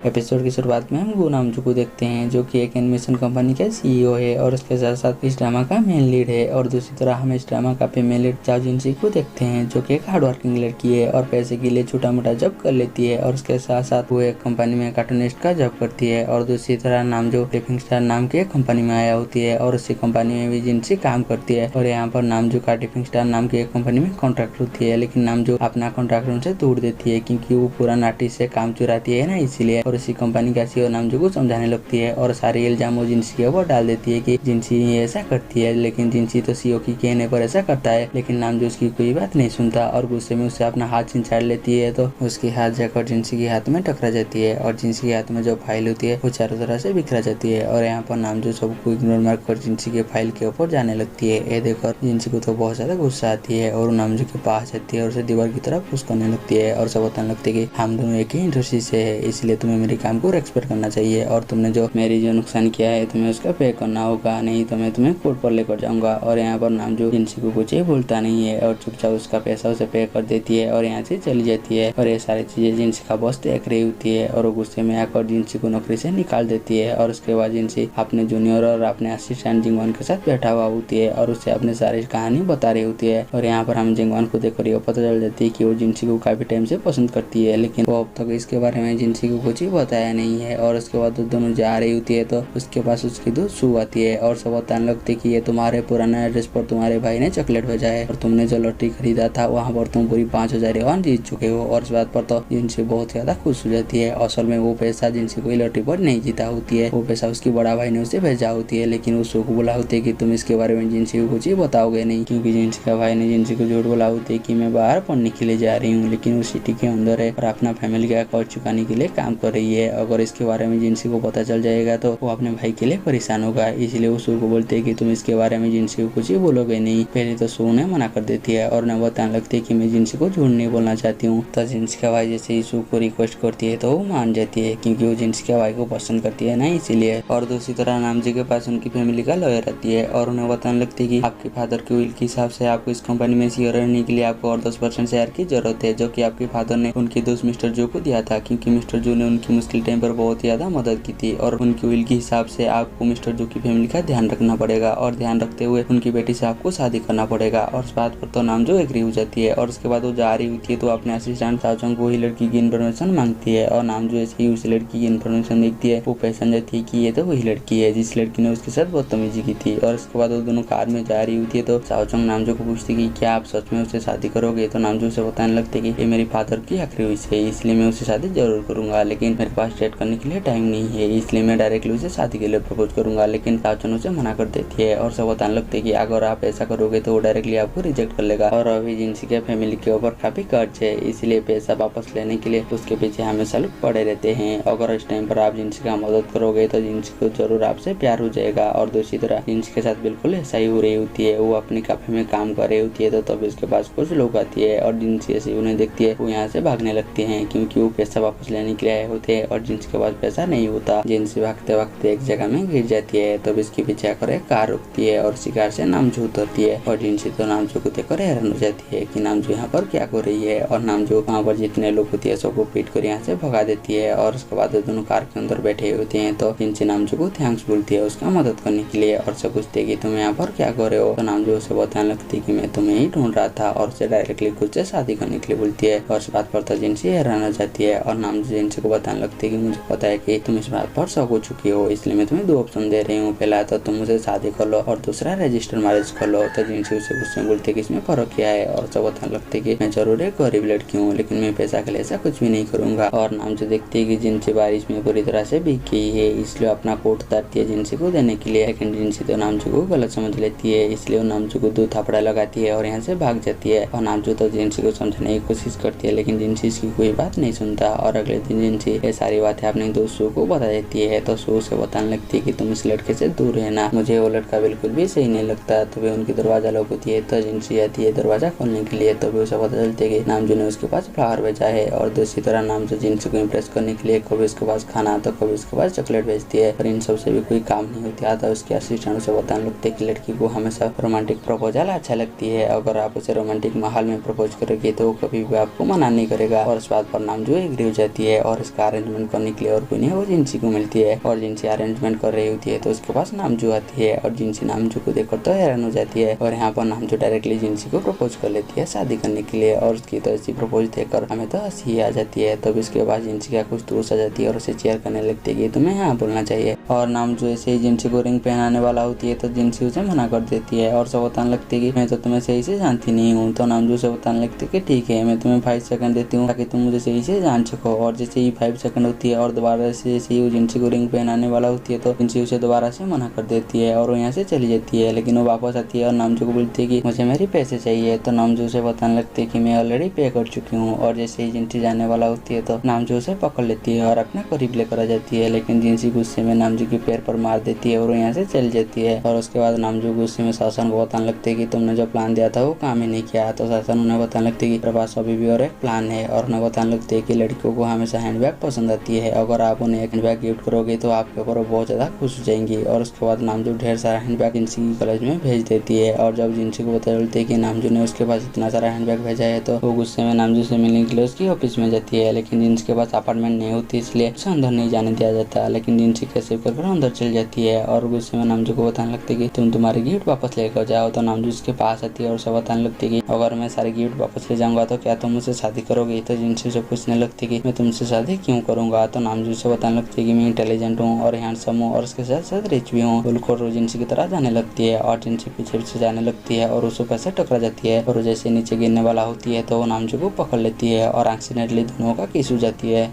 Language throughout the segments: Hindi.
एपिसोड की शुरुआत में हम गो नामजू को देखते हैं जो कि एक एनिमेशन कंपनी का सीईओ है और उसके साथ साथ इस ड्रामा का मेन लीड है। और दूसरी तरह हम इस ड्रामा का फीमेल लीड चाओ जिनसी को देखते हैं जो कि एक हार्ड वर्किंग लड़की है और पैसे के लिए छोटा मोटा जॉब कर लेती है और उसके साथ साथ वो एक कंपनी में कार्टूनिस्ट का जॉब करती है। और दूसरी तरह नामजू लिविंग स्टार नाम की एक कंपनी में आया होती है और उसी कंपनी में भी जिनसी काम करती है। और यहाँ पर नामजू का लिविंग स्टार नाम की एक कंपनी में कॉन्ट्रैक्ट होती है, लेकिन नामजू अपना कॉन्ट्रैक्ट उनसे तोड़ देती है क्योंकि वो पूरा आर्टिस्ट से काम चुराती है ना, इसीलिए। और इसी कंपनी का सीईओ नामजू को समझाने लगती है और सारे इल्जाम वो जिनसी के ऊपर डाल देती है कि जिनसी ऐसा करती है, लेकिन जिनसी तो सीईओ की कहने पर ऐसा करता है। लेकिन नामजू उसकी कोई बात नहीं सुनता और गुस्से में उससे अपना हाथ छिंछाड़ लेती है तो उसकी हाथ जाकर जिनसी के हाथ में टकरा जाती है और जिनसी के हाथ में जो फाइल होती है वो चारों तरह से बिखरा जाती है। और यहाँ पर नामजू सबको इग्नोर मारकर जिनसी के फाइल के ऊपर जाने लगती है। ये देखकर जिनसी को तो बहुत ज्यादा गुस्सा आती है और नामजू के पास जाती है और उसे दीवार की तरफ पुश करने लगती है और सब बताने लगती है कि हम दोनों एक ही इंडस्ट्री से है, इसलिए तुम्हें मेरे काम को रेस्पेक्ट करना चाहिए और तुमने जो मेरी जो नुकसान किया है तुम्हें उसका पे करना होगा, नहीं तो मैं तुम्हें कोर्ट पर लेकर जाऊंगा। और यहाँ पर नामजू जिनसी को कुछ ही बोलता नहीं है और चुपचाप उसका पैसा उसे पे कर देती है और यहाँ से चली जाती है। और ये सारी चीजें जिनसी का बॉस देख रही होती है और वो गुस्से में आकर जिनसी को नौकरी से निकाल देती है। और उसके बाद जिनसी अपने जूनियर और अपने असिस्टेंट जिंगवान के साथ बैठा हुआ होती है और उससे अपने सारी कहानी बता रही होती है। और यहाँ पर हम जिंगवान को देखकर ये पता चल जाती है कि वो जिनसी को काफी टाइम से पसंद करती है, लेकिन वो अब तक इसके बारे में जिनसी को कुछ ही बताया नहीं है। और उसके बाद वो दोनों जा रही होती है तो उसके पास उसकी दोस्त सू आती है और सब बताने लगती है कि ये तुम्हारे पुराने एड्रेस पर तुम्हारे भाई ने चॉकलेट भेजा है और तुमने जो लॉटरी खरीदा था वहाँ पर तुम पूरी 5000 युआन जीत चुके हो। और इस बात पर तो जिनसी बहुत ज्यादा खुश हो जाती है। असल में वो पैसा जिनसी कोई लॉटरी पर नहीं जीता होती है, वो पैसा उसकी बड़ा भाई ने उसे भेजा होती है। लेकिन वो सू को बोला होती है कि तुम इसके बारे में जिनसी को कुछ ही बताओगे नहीं, क्योंकि जिनसी का भाई ने जिनसी को झूठ बोला होती है कि मैं बाहर पढ़ने के लिए जा रही हूँ, लेकिन वो सिटी के अंदर है और अपना फैमिली का कर्ज चुकाने के लिए काम कर रही है। अगर इसके बारे में जिनसी को पता चल जाएगा तो वो अपने भाई के लिए परेशान होगा, इसलिए वो सू को बोलते है कि तुम इसके बारे में जिनसी को कुछ ही बोलोगे नहीं। पहले तो सू ने मना कर देती है और न बताने लगती है कि मैं जिनसी को झूठ नहीं बोलना चाहती हूँ। तो जिनसी का भाई जैसे ही सू को रिक्वेस्ट करती है तो वो मान जाती है क्योंकि वो जिनसी के भाई को पसंद करती है ना, इसीलिए। और दूसरी तरह नामजी के पास उनकी फैमिली का लॉयर रहती है और उन्हें बताने लगती है कि आपके फादर के विल के हिसाब से आपको इस कंपनी में सीईओ रहने के लिए आपको और 10% शेयर की जरूरत है, जो कि आपके फादर ने उनके दोस्त मिस्टर जो को दिया था, क्योंकि मिस्टर जो ने उनकी मुश्किल टाइम पर बहुत ज्यादा मदद की थी। और उनके विल के हिसाब से आपको मिस्टर जो की फैमिली का ध्यान रखना पड़ेगा और ध्यान रखते हुए उनकी बेटी से आपको शादी करना पड़ेगा। और इस बात पर तो नामजो एग्री हो जाती है और उसके बाद वो जा रही होती है तो अपने असिस्टेंट चाचोंग को ही लड़की की इन्फॉर्मेशन मांगती है और नामजो ऐसे ही उस लड़की की इन्फॉर्मेशन देखती है, वो पहचान जाती है कि ये तो वही लड़की है जिस लड़की ने उसके साथ बदतमीजी की थी। और उसके बाद वो दोनों कार में जा रही होती है तो चाचोंग नामजो को पूछती है कि क्या आप सच में उससे शादी करोगे। तो नामजो से बताने लगते कि ये मेरी फादर की आखिरी विश है, इसलिए मैं उससे शादी जरूर करूंगा, लेकिन मेरे पास डेट करने के लिए टाइम नहीं है, इसलिए मैं डायरेक्टली उसे शादी के लिए प्रपोज करूंगा। लेकिन चाचोंग उसे मना कर देती है और सब बताने लगते कि अगर आप ऐसा करोगे तो वो डायरेक्टली आपको रिजेक्ट कर लेगा और अभी जिनसी के फैमिली के ऊपर काफी कर्ज है, इसलिए पैसा वापस लेने के लिए उसके पीछे हमेशा लोग पड़े रहते हैं। अगर इस टाइम पर आप जिनसी का मदद करोगे तो जिनसी को जरूर आपसे प्यार हो जाएगा। और दूसरी तरह जिनसी के साथ बिल्कुल ऐसा ही हो रही होती है, वो अपने कैफे में काम कर रही होती है तो तब उसके पास कुछ लोग आती है और जिनसी ऐसे उन्हें देखती है वो यहाँ से भागने लगती है क्योंकि वो पैसा वापस लेने के लिए आए होते हैं और जिनसी के पास पैसा नहीं होता। जिनसी भागते भागते एक जगह में गिर जाती है तब इसके पीछे आकर एक कार रुकती है और शिकार से नामजो उतरती है और जिनसी तो नामजो को देखकर हैरान हो जाती है कि नामजो यहाँ पर क्या कर रही है। और नामजो वहाँ पर जितने लोग होती है सबको पीट कर यहाँ से भगा देती है और उसके बाद दोनों कार के अंदर बैठे होते हैं तो जिनसी नामजो को थैंक्स बोलती है उसका मदद करने के लिए और से पूछती है कि तुम यहाँ पर क्या कर रहे हो। तो नामजो उसे बताने लगती है कि मैं तुम्हें ही ढूंढ रहा था और उसे डायरेक्टली खुद से शादी करने के लिए बोलती है। और इस बात पर तो जिनसी हैरान हो जाती है और नामजो जिनसी को बताने लगती है कि मुझे पता है कि तुम इस बात पर शक हो चुकी हो, इसलिए मैं तुम्हें 2 ऑप्शन दे रही हूँ, पहला तो तुम मुझे शादी कर लो और दूसरा रजिस्टर मैरिज कर लो। तो जिनसी उसे गुस्से में बोलती है कि इसमें फर्क क्या है और सब बताने लगते है कि मैं जरूर एक गरीब लड़की हूँ लेकिन मैं पैसा के लिए ऐसा कुछ भी नहीं करूंगा। और नामजो देखती है कि जिनसी बारिश में पूरी तरह से भीग गई है, इसलिए अपना कोट उतारती है जिनसी को देने के लिए, लेकिन जिनसी तो नामजो को गलत समझ लेती है, इसलिए वो नामजो को 2 थप्पड़ लगाती है और यहाँ से भाग जाती है। और नामजो तो जिनसी को समझाने की कोशिश करती है लेकिन जिनसी इसकी कोई बात नहीं सुनता और अगले दिन जिनसी ये सारी बातें अपने दोस्त सू को बता देती है तो सू से बताने लगती है कि तुम इस लड़के से दूर रहना, मुझे वो लड़का बिल्कुल भी सही नहीं लगता। तो वे उनकी दरवाजा लॉक होती है तो जिनसी आती है दरवाजा खोलने के लिए तो भी उसे पता चलती है कि नामजो ने उसके पास फ्लावर भेजा है। और दूसरी तरह नामजो जिनसी को इम्प्रेस करने के लिए कभी उसके पास खाना तो कभी उसके पास चॉकलेट भेजती है और इन सब से भी कोई काम नहीं होती आता। उसके असिस्टेंट उसे बताने लगते है कि लड़की को हमेशा रोमांटिक प्रपोजल अच्छा लगती है, अगर आप उसे रोमांटिक माहौल में प्रपोज करोगे तो कभी भी आपको मना नहीं करेगा। और इस बात पर नामजो एग्री हो जाती है और इस कार अरेंजमेंट करने के लिए और कोई नहीं वो जिनसी को मिलती है और जिनसी अरेंजमेंट कर रही होती है तो उसके पास नामजू आती है और जिनसी नामजू को देखकर तो हैरान हो जाती है और यहाँ पर नामजू डायरेक्टली जिनसी को प्रपोज कर लेती है शादी करने के लिए और उसकी तो ऐसी प्रपोज देखकर हमें तो हंसी आ जाती है। तब इसके बाद जिनसी का कुछ दोस्त आ जाती है और उसे चेयर करने लगती है कि तुम्हें यहाँ बोलना चाहिए और नामजू ऐसे ही जिनसी को रिंग पहनाने वाला होती है तो जिनसी उसे मना कर देती है और सब बताने लगती है कि मैं तो तुम्हें सही से जानती नहीं हूँ। तो नामजू से बताने लगती है कि ठीक है मैं तुम्हें 5 सेकंड देती हूँ ताकि तुम मुझे सही से जान सको और जैसे ही 5 सेकंड होती है और दोबारा से जैसे ही वो जिनसी को रिंग पहनाने वाला होती है तो जिनसी उसे दोबारा से मना कर देती है और वो यहाँ से चली जाती है। लेकिन वो वापस आती है और नामजू को बोलती है कि मुझे मेरे पैसे चाहिए। तो नामजू उसे बताने लगती है कि मैं ऑलरेडी पे कर चुकी हूँ और जैसे ही जिनसी जाने वाला होती है तो नामजू उसे पकड़ लेती है और अपने करीब लेकर आ जाती है। लेकिन जिनसी गुस्से में नामजू के पैर पर मार देती है और वो यहाँ से चली जाती है और उसके बाद नामजू गुस्से में शासन को बताने लगती है कि तुमने जो प्लान दिया था वो काम ही नहीं किया। तो शासन उन्हें बताने लगती है कि मेरे पास अभी भी और एक प्लान है और उन्हें बताने लगती है कि लड़कियों को हमेशा हैंडबैग पसंद आती है, अगर आप उन्हें एक हैंडबैग गिफ्ट करोगे तो आपके ऊपर वो बहुत ज्यादा खुश हो जाएंगी। और उसके बाद नामजू ढेर सारा हैंडबैग जिनसी की कॉलेज में भेज देती है और जब जिनसी को पता चलती है कि नामजू ने उसके पास इतना सारा हैंडबैग भेजा है तो वो गुस्से में नामजू से मिलने के लिए उसकी ऑफिस में जाती है। लेकिन जिनसी के पास अपार्टमेंट नहीं होती इसलिए उसे अंदर नहीं जाने दिया जाता। लेकिन जिनसी कैसे कर अंदर चल जाती है और गुस्से में नामजू को बताने लगती है कि तुम तुम्हारी गिफ्ट वापस लेकर जाओ। तो नामजू उसके पास आती है और उसे बताने लगती है कि अगर मैं सारे गिफ्ट वापस ले जाऊंगा तो क्या तुम मुझसे शादी करोगी। तो जिनसी से पूछने लगती है कि मैं तुमसे शादी क्यों करूंगा। तो नामजू से बताने लगती है कि मैं इंटेलिजेंट हूँ और हैंडसम हूँ और उसके साथ साथ रिच भी हूँ। बिल्कुल जिनसी की तरह जाने लगती है और जिनसी पीछे पीछे जाने लगती है और उसे पैसे टकरा जाती है और जैसे नीचे गिरने वाला होती है तो वो नामजू को पकड़ लेती है और एक्सीडेंटली दोनों का किस हो जाती है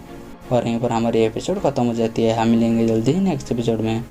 और यहीं पर हमारी एपिसोड खत्म हो जाती है। हम मिलेंगे जल्दी ही नेक्स्ट एपिसोड में।